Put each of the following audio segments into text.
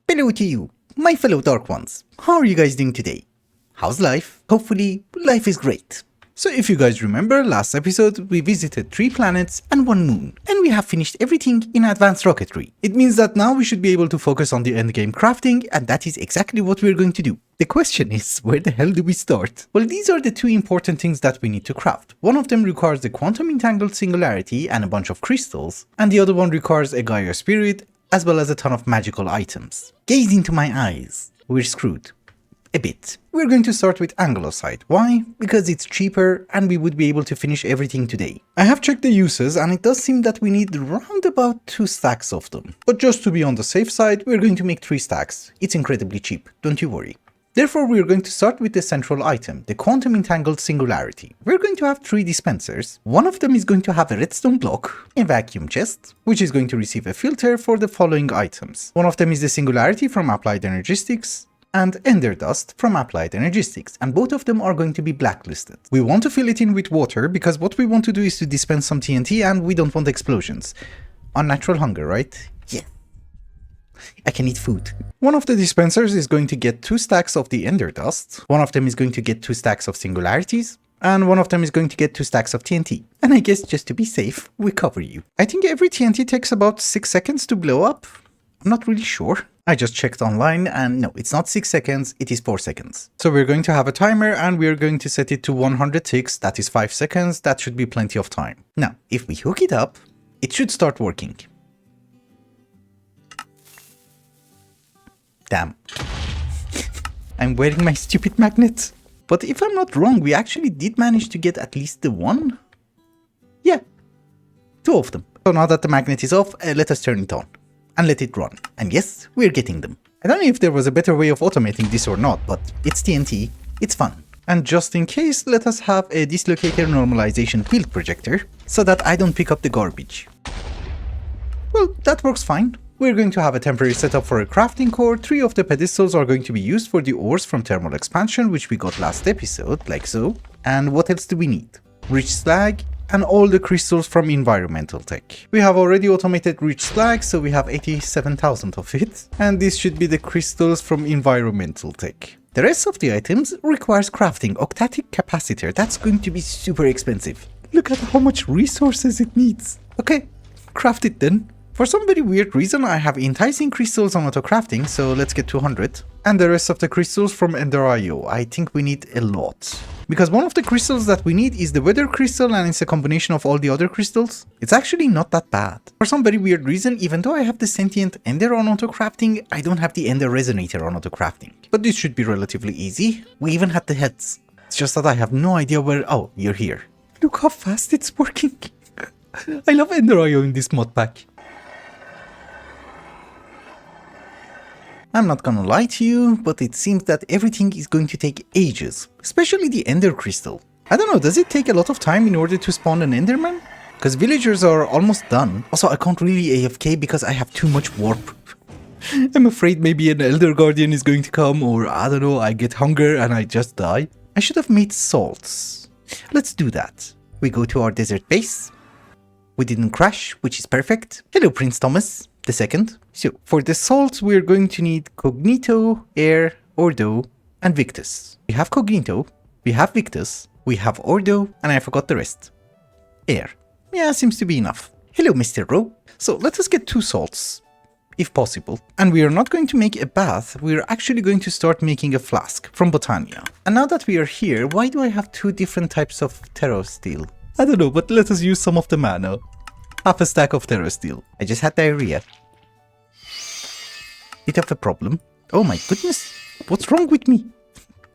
Hello to you, my fellow Dark Ones. How are you guys doing today? How's life? Hopefully, life is great. So if you guys remember, last episode we visited 3 planets and 1 moon, and we have finished everything in advanced rocketry. It means that now we should be able to focus on the endgame crafting, and that is exactly what we're going to do. The question is, where the hell do we start? Well, these are the 2 important things that we need to craft. One of them requires the quantum entangled singularity and a bunch of crystals, and the other one requires a Gaia spirit, as well as a ton of magical items. Gaze into my eyes. We're screwed. A bit. We're going to start with Angulosite. Why? Because it's cheaper and we would be able to finish everything today. I have checked the uses and it does seem that we need round about 2 stacks of them. But just to be on the safe side, we're going to make 3 stacks. It's incredibly cheap, don't you worry. Therefore, we're going to start with the central item, the quantum entangled singularity. We're going to have 3 dispensers. One of them is going to have a redstone block, a vacuum chest, which is going to receive a filter for the following items. One of them is the singularity from applied energistics, and ender dust from applied energistics, and both of them are going to be blacklisted. We want to fill it in with water because what we want to do is to dispense some TNT and we don't want explosions. Unnatural hunger, right? Yeah. I can eat food. One of the dispensers is going to get 2 stacks of the ender dust, one of them is going to get 2 stacks of singularities, and one of them is going to get 2 stacks of TNT. And I guess just to be safe, we cover you. I think every TNT takes about 6 seconds to blow up. I'm not really sure. I just checked online and no, it's not 6 seconds, it is 4 seconds. So we're going to have a timer and we're going to set it to 100 ticks, that is 5 seconds, that should be plenty of time. Now, if we hook it up, it should start working. Damn. I'm wearing my stupid magnet. But if I'm not wrong, we actually did manage to get at least the 1? Yeah, 2 of them. So now that the magnet is off, let us turn it on. And let it run. And yes, we're getting them. I don't know if there was a better way of automating this or not, but it's TNT, it's fun. And just in case, let us have a dislocator normalization field projector, so that I don't pick up the garbage. Well, that works fine. We're going to have a temporary setup for a crafting core. 3 of the pedestals are going to be used for the ores from thermal expansion, which we got last episode, like so. And what else do we need? Rich slag, and all the crystals from environmental tech. We have already automated rich slag, so we have 87,000 of it. And this should be the crystals from environmental tech. The rest of the items requires crafting octatic capacitor. That's going to be super expensive. Look at how much resources it needs. Okay, craft it then. For some very weird reason, I have enticing crystals on auto crafting, so let's get 200. And the rest of the crystals from Ender.io. I think we need a lot. Because one of the crystals that we need is the weather crystal and it's a combination of all the other crystals. It's actually not that bad. For some very weird reason, even though I have the sentient ender on auto crafting, I don't have the ender resonator on auto crafting. But this should be relatively easy. We even had the heads. It's just that I have no idea where... Oh, you're here. Look how fast it's working. I love Ender.io in this mod pack. I'm not gonna lie to you, but it seems that everything is going to take ages, especially the ender crystal. I don't know, does it take a lot of time in order to spawn an enderman? Because villagers are almost done. Also, I can't really AFK because I have too much warp. I'm afraid maybe an elder guardian is going to come, or I don't know, I get hunger and I just die. I should have made salts. Let's do that. We go to our desert base. We didn't crash, which is perfect. Hello, Prince Thomas II. So, for the salts, we're going to need Cognito, Air, Ordo, and Victus. We have Cognito, we have Victus, we have Ordo, and I forgot the rest. Air. Yeah, seems to be enough. Hello, Mr. Rowe. So, let us get 2 salts, if possible. And we are not going to make a bath, we are actually going to start making a flask from Botania. And now that we are here, why do I have 2 different types of Terrosteel? I don't know, but let us use some of the mana. Half a stack of Terrosteel. I just had diarrhea. Bit of a problem. Oh my goodness, what's wrong with me?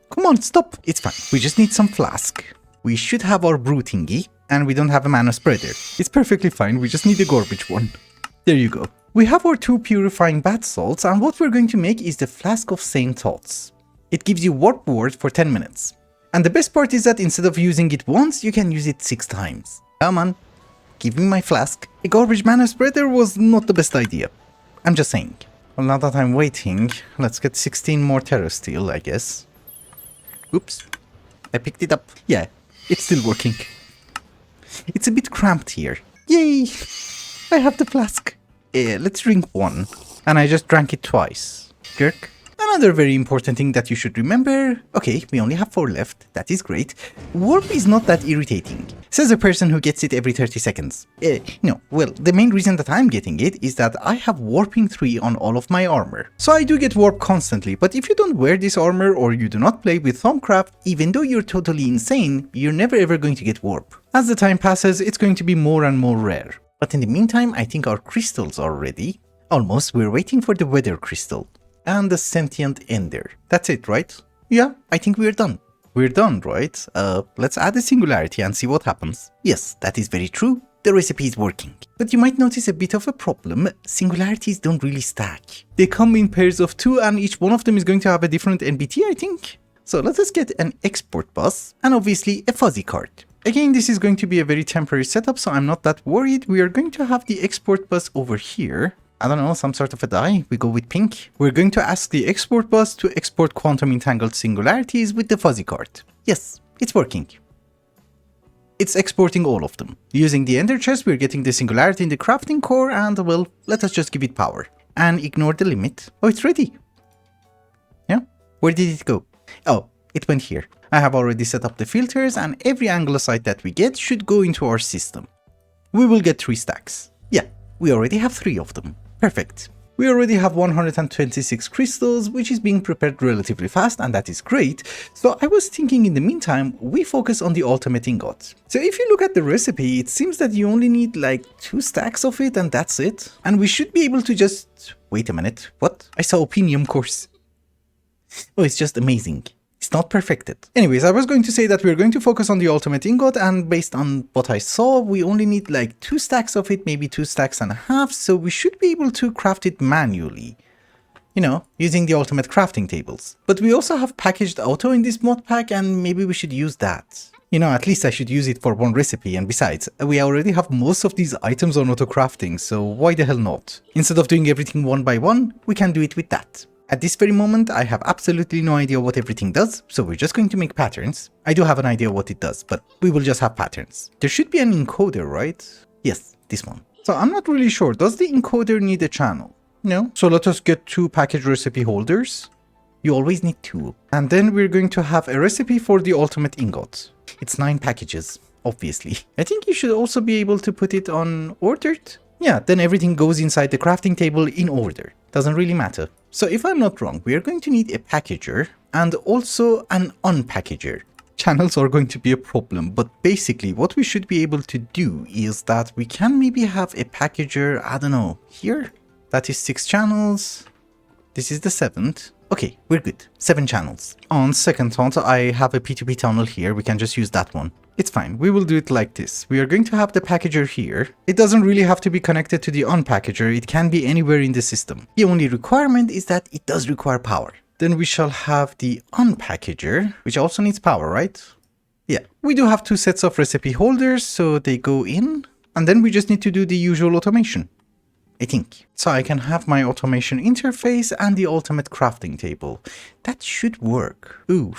Come on, stop. It's fine. We just need some flask. We should have our brew thingy, and we don't have a mana spreader. It's perfectly fine, we just need a garbage one. There you go. We have our 2 purifying bath salts, and what we're going to make is the Flask of Sane Thoughts. It gives you warp ward for 10 minutes. And the best part is that instead of using it once, you can use it 6 times. Come on, give me my flask. A garbage mana spreader was not the best idea. I'm just saying. Well, now that I'm waiting, let's get 16 more Terrosteel, I guess. Oops. I picked it up. Yeah, it's still working. It's a bit cramped here. Yay! I have the flask. Let's drink 1. And I just drank it twice. Jerk. Another very important thing that you should remember, okay, we only have 4 left, that is great. Warp is not that irritating, says a person who gets it every 30 seconds. No, well, the main reason that I'm getting it is that I have warping 3 on all of my armor. So I do get warp constantly, but if you don't wear this armor or you do not play with Thaumcraft, even though you're totally insane, you're never ever going to get warp. As the time passes, it's going to be more and more rare. But in the meantime, I think our crystals are ready. Almost, we're waiting for the weather crystal. And the sentient ender. That's it, right? Yeah, I think we're done. We're done, right? Let's add a singularity and see what happens. Yes, that is very true. The recipe is working. But you might notice a bit of a problem. Singularities don't really stack. They come in pairs of 2 and each one of them is going to have a different NBT, I think. So let us get an export bus and obviously a fuzzy card. Again, this is going to be a very temporary setup, so I'm not that worried. We are going to have the export bus over here. I don't know, some sort of a die. We go with pink. We're going to ask the export bus to export quantum entangled singularities with the fuzzy card. Yes, it's working. It's exporting all of them. Using the ender chest, we're getting the singularity in the crafting core and, well, let us just give it power. And ignore the limit. Oh, it's ready. Yeah? Where did it go? Oh, it went here. I have already set up the filters and every anglosite that we get should go into our system. We will get 3 stacks. Yeah, we already have 3 of them. Perfect. We already have 126 crystals, which is being prepared relatively fast, and that is great. So I was thinking in the meantime, we focus on the ultimate ingot. So if you look at the recipe, it seems that you only need like 2 stacks of it and that's it. And we should be able to just... Wait a minute, what? I saw Opinium course. Oh, it's just amazing. It's not perfected. Anyways, I was going to say that we're going to focus on the ultimate ingot, and based on what I saw, we only need like 2 stacks of it, maybe 2 stacks and a half, so we should be able to craft it manually. You know, using the ultimate crafting tables. But we also have packaged auto in this mod pack, and maybe we should use that. You know, at least I should use it for one recipe, and besides, we already have most of these items on auto crafting, so why the hell not? Instead of doing everything one by one, we can do it with that. At this very moment, I have absolutely no idea what everything does, so we're just going to make patterns. I do have an idea what it does, but we will just have patterns. There should be an encoder, right? Yes, this one. So I'm not really sure. Does the encoder need a channel? No. So let us get 2 package recipe holders. You always need 2. And then we're going to have a recipe for the ultimate ingot. It's 9 packages, obviously. I think you should also be able to put it on ordered. Yeah, then everything goes inside the crafting table in order. Doesn't really matter. So if I'm not wrong, we are going to need a packager and also an unpackager. Channels are going to be a problem, but basically what we should be able to do is that we can maybe have a packager, I don't know, here? That is 6 channels. This is the 7th. Okay, we're good. 7 channels. On second thought, I have a P2P tunnel here. We can just use that one. It's fine. We will do it like this. We are going to have the packager here. It doesn't really have to be connected to the unpackager. It can be anywhere in the system. The only requirement is that it does require power. Then we shall have the unpackager, which also needs power, right? Yeah. We do have 2 sets of recipe holders, so they go in. And then we just need to do the usual automation, I think. So I can have my automation interface and the ultimate crafting table. That should work. Ooh,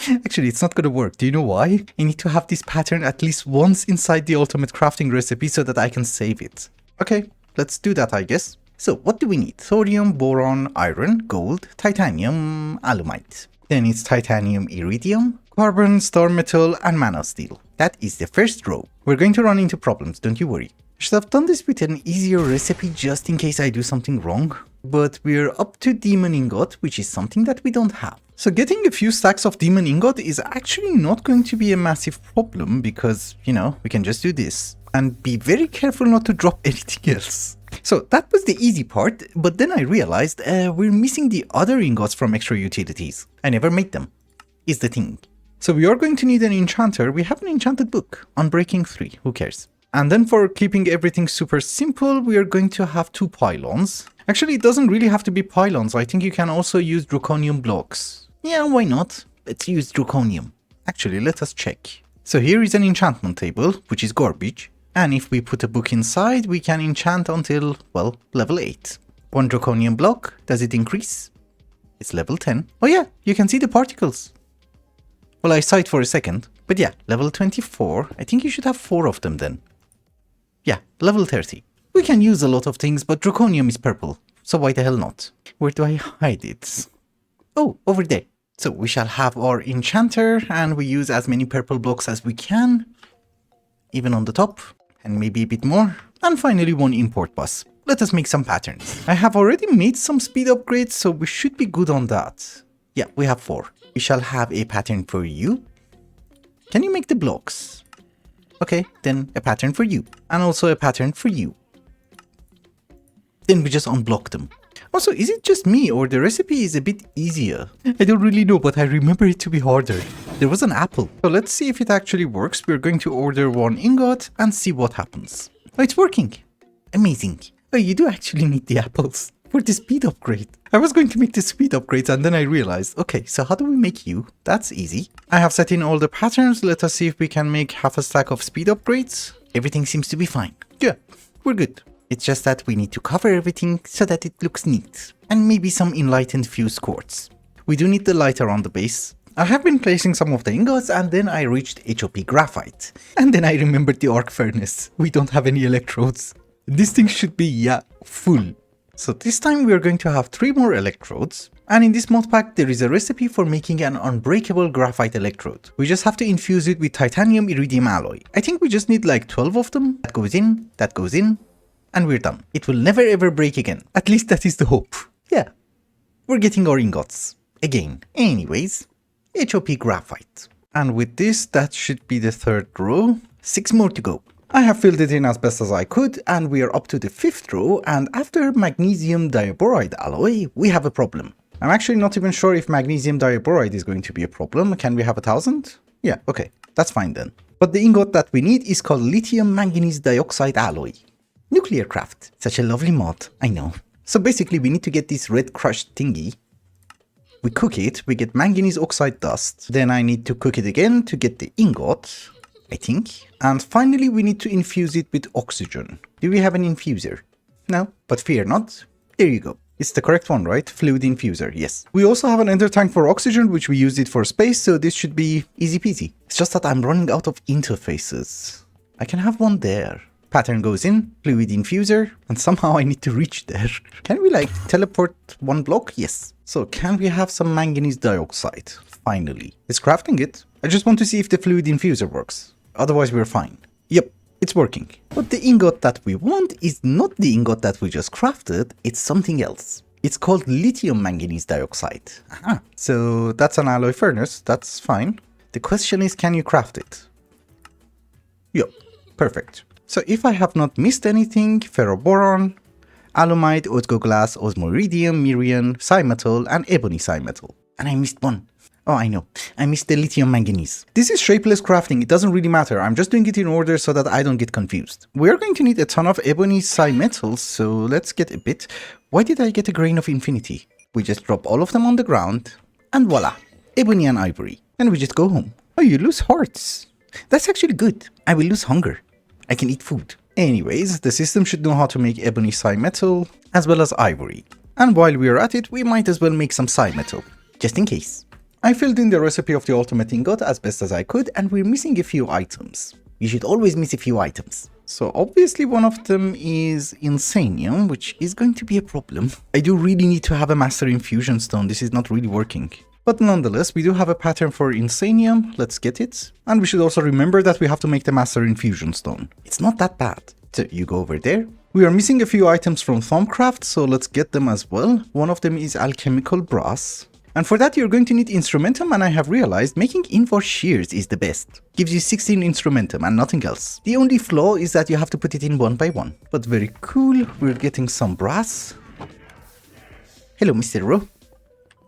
actually it's not gonna work. Do you know why? I need to have this pattern at least once inside the ultimate crafting recipe so that I can save it. Okay, let's do that, I guess. So what do we need? Thorium, boron, iron, gold, titanium, alumite. Then it's titanium, iridium, carbon, star metal, and mana steel. That is the first row. We're going to run into problems, don't you worry. Should have done this with an easier recipe just in case I do something wrong. But we're up to Demon Ingot, which is something that we don't have. So getting a few stacks of Demon Ingot is actually not going to be a massive problem because, you know, we can just do this. And be very careful not to drop anything else. So that was the easy part, but then I realized we're missing the other ingots from extra utilities. I never made them, is the thing. So we are going to need an enchanter. We have an enchanted book, Unbreaking 3, who cares? And then for keeping everything super simple, we are going to have 2 pylons. Actually, it doesn't really have to be pylons. I think you can also use draconium blocks. Yeah, why not? Let's use draconium. Actually, let us check. So here is an enchantment table, which is garbage. And if we put a book inside, we can enchant until, well, level 8. 1 draconium block. Does it increase? It's level 10. Oh yeah, you can see the particles. Well, I saw it for a second. But yeah, level 24. I think you should have 4 of them then. Yeah, level 30. We can use a lot of things, but draconium is purple, so why the hell not? Where do I hide it? Oh, over there. So we shall have our enchanter, and we use as many purple blocks as we can, even on the top, and maybe a bit more. And finally, one import bus. Let us make some patterns. I have already made some speed upgrades, so we should be good on that. Yeah, we have 4. We shall have a pattern for you. Can you make the blocks? Okay, then a pattern for you. And also a pattern for you. Then we just unblock them. Also, is it just me or the recipe is a bit easier? I don't really know, but I remember it to be harder. There was an apple. So let's see if it actually works. We're going to order 1 ingot and see what happens. Oh, it's working. Amazing. Oh, you do actually need the apples for the speed upgrade. I was going to make the speed upgrades and then I realized, okay, so how do we make you? That's easy. I have set in all the patterns. Let us see if we can make half a stack of speed upgrades. Everything seems to be fine. Yeah, we're good. It's just that we need to cover everything so that it looks neat. And maybe some enlightened fuse quartz. We do need the light around the base. I have been placing some of the ingots and then I reached HOP graphite. And then I remembered the arc furnace. We don't have any electrodes. This thing should be, yeah, full. So this time we are going to have 3 more electrodes. And in this mod pack there is a recipe for making an unbreakable graphite electrode. We just have to infuse it with titanium iridium alloy. I think we just need like 12 of them. That goes in, and we're done. It will never ever break again. At least that is the hope. Yeah, we're getting our ingots again. Anyways, HOP graphite. And with this, that should be the 3rd row. 6 more to go. I have filled it in as best as I could, and we are up to the 5th row, and after magnesium diboride alloy, we have a problem. I'm actually not even sure if magnesium diboride is going to be a problem. Can we have 1000? Yeah, okay, that's fine then. But the ingot that we need is called lithium manganese dioxide alloy. Nuclear craft. Such a lovely mod, I know. So basically we need to get this red crushed thingy. We cook it, we get manganese oxide dust. Then I need to cook it again to get the ingot, I think. And finally we need to infuse it with oxygen. Do we have an infuser? No, but fear not. There you go. It's the correct one, right? Fluid infuser, yes. We also have an ender tank for oxygen, which we used it for space, so this should be easy peasy. It's just that I'm running out of interfaces. I can have one there. Pattern goes in, fluid infuser, and somehow I need to reach there. Can we like teleport 1 block? Yes. So can we have some manganese dioxide? Finally. It's crafting it. I just want to see if the fluid infuser works. Otherwise we're fine. Yep, it's working. But the ingot that we want is not the ingot that we just crafted, it's something else. It's called lithium manganese dioxide. Aha. So that's an alloy furnace, that's fine. The question is, can you craft it? Yep, perfect. So if I have not missed anything, ferroboron, alumite, osgoglass, osmiridium, mirian, cymetal, and ebony cymetal. And I missed one. Oh, I know. I missed the lithium manganese. This is shapeless crafting. It doesn't really matter. I'm just doing it in order so that I don't get confused. We're going to need a ton of ebony cymetals, so let's get a bit. Why did I get a grain of infinity? We just drop all of them on the ground, and voila, ebony and ivory. And we just go home. Oh, you lose hearts. That's actually good. I will lose hunger. I can eat food. Anyways, the system should know how to make ebony cymetal as well as ivory. And while we are at it, we might as well make some cymetal, just in case. I filled in the recipe of the ultimate ingot as best as I could, and we're missing a few items. You should always miss a few items. So obviously one of them is insanium, which is going to be a problem. I do really need to have a master infusion stone. This is not really working. But nonetheless, we do have a pattern for insanium. Let's get it. And we should also remember that we have to make the master infusion stone. It's not that bad. So you go over there. We are missing a few items from Thumbcraft, so let's get them as well. One of them is alchemical brass. And for that you're going to need instrumentum, and I have realized making invar shears is the best. Gives you 16 instrumentum and nothing else. The only flaw is that you have to put it in 1 by 1. But very cool, we're getting some brass. Hello Mr. Ro.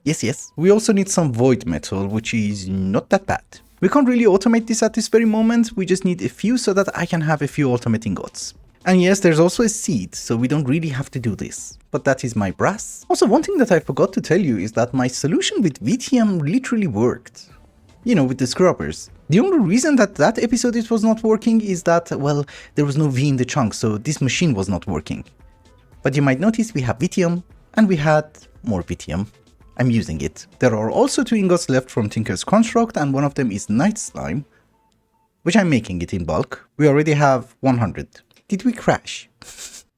Yes. We also need some void metal, which is not that bad. We can't really automate this at this very moment, we just need a few so that I can have a few ultimate ingots. And yes, there's also a seed, so we don't really have to do this. But that is my brass. Also, one thing that I forgot to tell you is that my solution with VTM literally worked. You know, with the scrubbers. The only reason that episode it was not working is that, well, there was no V in the chunk, so this machine was not working. But you might notice we have VTM, and we had more VTM. I'm using it. There are also 2 ingots left from Tinker's Construct, and one of them is Night Slime, which I'm making it in bulk. We already have 100. Did we crash?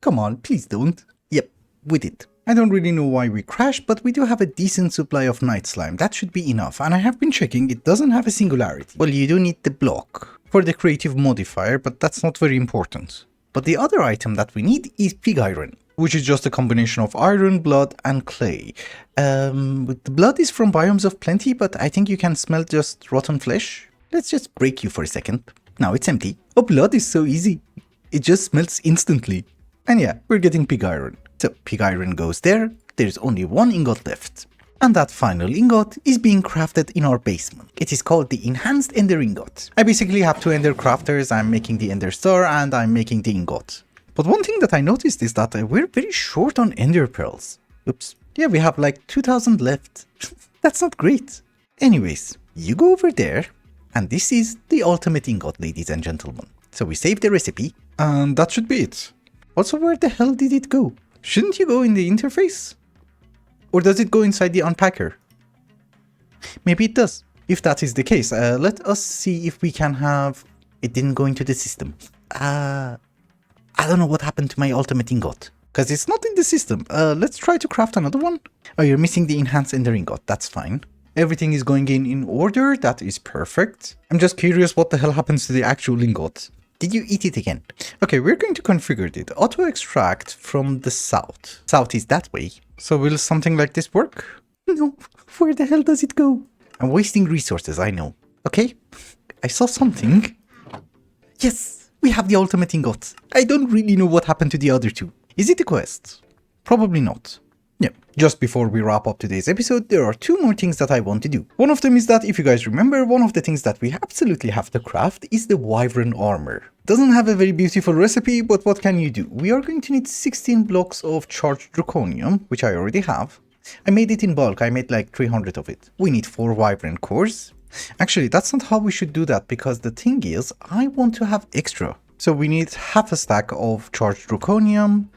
Come on, please don't. Yep, we did. I don't really know why we crashed, but we do have a decent supply of night slime. That should be enough. And I have been checking, it doesn't have a singularity. Well, you do need the block for the creative modifier, but that's not very important. But the other item that we need is pig iron, which is just a combination of iron, blood, and clay. The blood is from biomes of plenty, but I think you can smell just rotten flesh. Let's just break you for a second. Now it's empty. Oh, blood is so easy. It just smells instantly. And yeah, we're getting pig iron. So pig iron goes there. There's only one ingot left. And that final ingot is being crafted in our basement. It is called the Enhanced Ender Ingot. I basically have two ender crafters. I'm making the ender star and I'm making the ingot. But one thing that I noticed is that we're very short on ender pearls. Oops. Yeah, we have like 2000 left. That's not great. Anyways, you go over there. And this is the ultimate ingot, ladies and gentlemen. So we save the recipe. And that should be it. Also, where the hell did it go? Shouldn't you go in the interface? Or does it go inside the unpacker? Maybe it does. If that is the case, let us see if we can have... It didn't go into the system. I don't know what happened to my ultimate ingot. Because it's not in the system. Let's try to craft another one. Oh, you're missing the enhanced ender ingot. That's fine. Everything is going in order. That is perfect. I'm just curious what the hell happens to the actual ingot. Did you eat it again? Okay, we're going to configure it. Auto extract from the south. South is that way. So will something like this work? No. Where the hell does it go? I'm wasting resources, I know. Okay. I saw something. Yes, we have the ultimate ingot. I don't really know what happened to the other two. Is it a quest? Probably not. Yeah, just before we wrap up today's episode, there are two more things that I want to do. One of them is that, if you guys remember, one of the things that we absolutely have to craft is the wyvern armor. Doesn't have a very beautiful recipe, but what can you do? We are going to need 16 blocks of charged draconium, which I already have. I made it in bulk, I made like 300 of it. We need 4 wyvern cores. Actually, that's not how we should do that, because the thing is, I want to have extra. So we need half a stack of charged draconium,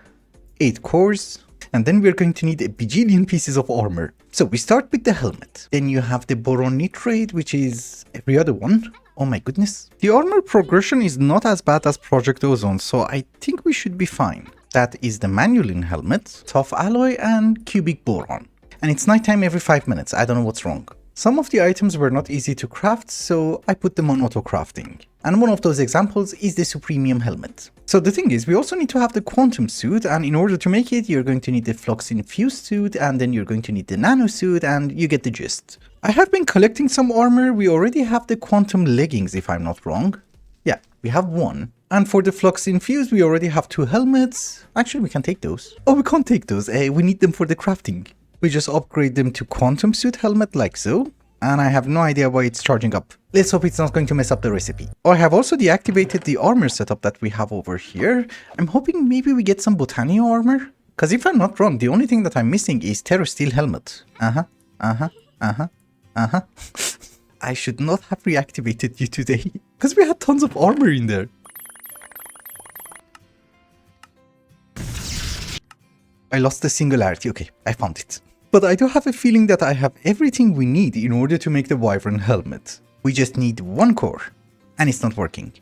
8 cores, and then we're going to need a bajillion pieces of armor. So we start with the helmet. Then you have the boron nitrate, which is every other one. Oh my goodness. The armor progression is not as bad as Project Ozone, so I think we should be fine. That is the manulin helmet, tough alloy, and cubic boron. And it's nighttime every 5 minutes. I don't know what's wrong. Some of the items were not easy to craft, so I put them on auto crafting. And one of those examples is the Supremium helmet. So the thing is, we also need to have the quantum suit, and in order to make it, you're going to need the flux infused suit, and then you're going to need the nano suit, and you get the gist. I have been collecting some armor. We already have the quantum leggings, if I'm not wrong. Yeah, we have one. And for the flux infused, we already have 2 helmets. Actually, we can take those. Oh, we can't take those. We need them for the crafting. We just upgrade them to quantum suit helmet like so. And I have no idea why it's charging up. Let's hope it's not going to mess up the recipe. Oh, I have also deactivated the armor setup that we have over here. I'm hoping maybe we get some Botanio armor. Because if I'm not wrong, the only thing that I'm missing is Terra Steel helmet. I should not have reactivated you today. Because we had tons of armor in there. I lost the singularity. Okay, I found it. But I do have a feeling that I have everything we need in order to make the wyvern helmet. We just need 1 core. And it's not working.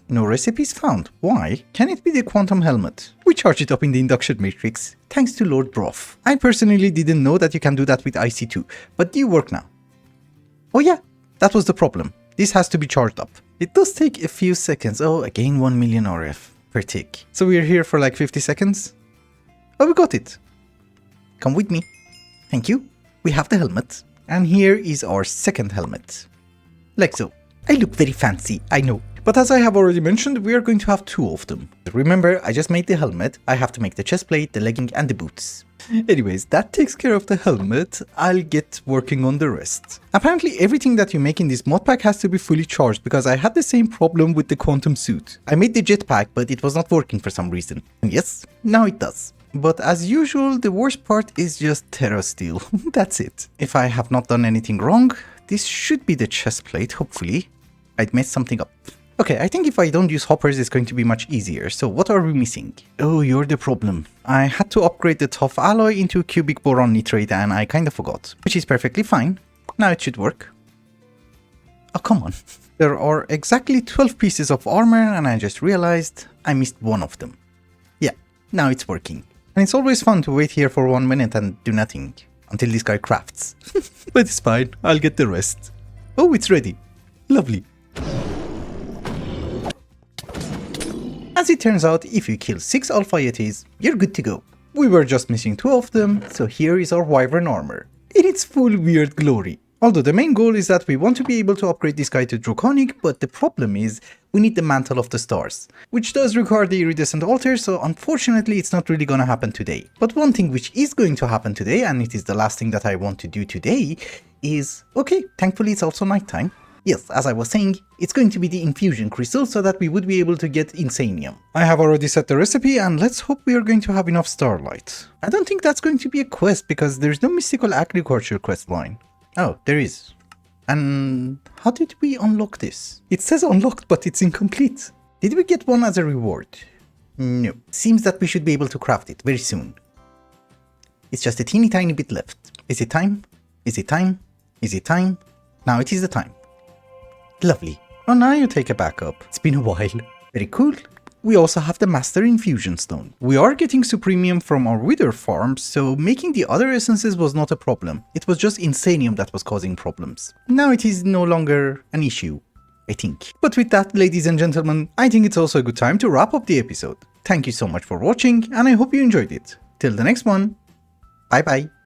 No recipes found. Why? Can it be the quantum helmet? We charge it up in the induction matrix, thanks to Lord Broth. I personally didn't know that you can do that with IC2, but do work now. Oh yeah, that was the problem. This has to be charged up. It does take a few seconds. Oh, again 1 million RF per tick. So we're here for like 50 seconds. Oh, we got it. Come with me. Thank you. We have the helmet. And here is our second helmet. Like so. I look very fancy, I know. But as I have already mentioned, we are going to have 2 of them. Remember, I just made the helmet. I have to make the chest plate, the legging, and the boots. Anyways, that takes care of the helmet. I'll get working on the rest. Apparently, everything that you make in this mod pack has to be fully charged, because I had the same problem with the quantum suit. I made the jetpack, but it was not working for some reason. And yes, now it does. But as usual, the worst part is just Terra Steel. That's it. If I have not done anything wrong, this should be the chest plate, hopefully. I'd messed something up. Okay, I think if I don't use hoppers, it's going to be much easier. So what are we missing? Oh, you're the problem. I had to upgrade the tough alloy into cubic boron nitrate and I kind of forgot. Which is perfectly fine. Now it should work. Oh, come on. There are exactly 12 pieces of armor and I just realized I missed one of them. Yeah, now it's working. And it's always fun to wait here for 1 minute and do nothing until this guy crafts. But it's fine, I'll get the rest. Oh, it's ready. Lovely. As it turns out, if you kill 6 Alpha Yetis, you're good to go. We were just missing 2 of them, so here is our wyvern armor, in its full weird glory. Although the main goal is that we want to be able to upgrade this guy to Draconic, but the problem is we need the Mantle of the Stars, which does require the Iridescent Altar, so unfortunately it's not really gonna happen today. But one thing which is going to happen today, and it is the last thing that I want to do today, is, okay, thankfully it's also nighttime. Yes, as I was saying, it's going to be the infusion crystal so that we would be able to get Insanium. I have already set the recipe and let's hope we are going to have enough starlight. I don't think that's going to be a quest because there's no mystical agriculture quest line. Oh, there is. And how did we unlock this? It says unlocked, but it's incomplete. Did we get one as a reward? No. Seems that we should be able to craft it very soon. It's just a teeny tiny bit left. Is it time? Is it time? Is it time? Now it is the time. Lovely. Oh, now you take a backup. It's been a while. Very cool. We also have the Master Infusion Stone. We are getting Supremium from our Wither farm, so making the other essences was not a problem. It was just Insanium that was causing problems. Now it is no longer an issue, I think. But with that, ladies and gentlemen, I think it's also a good time to wrap up the episode. Thank you so much for watching, and I hope you enjoyed it. Till the next one, bye bye.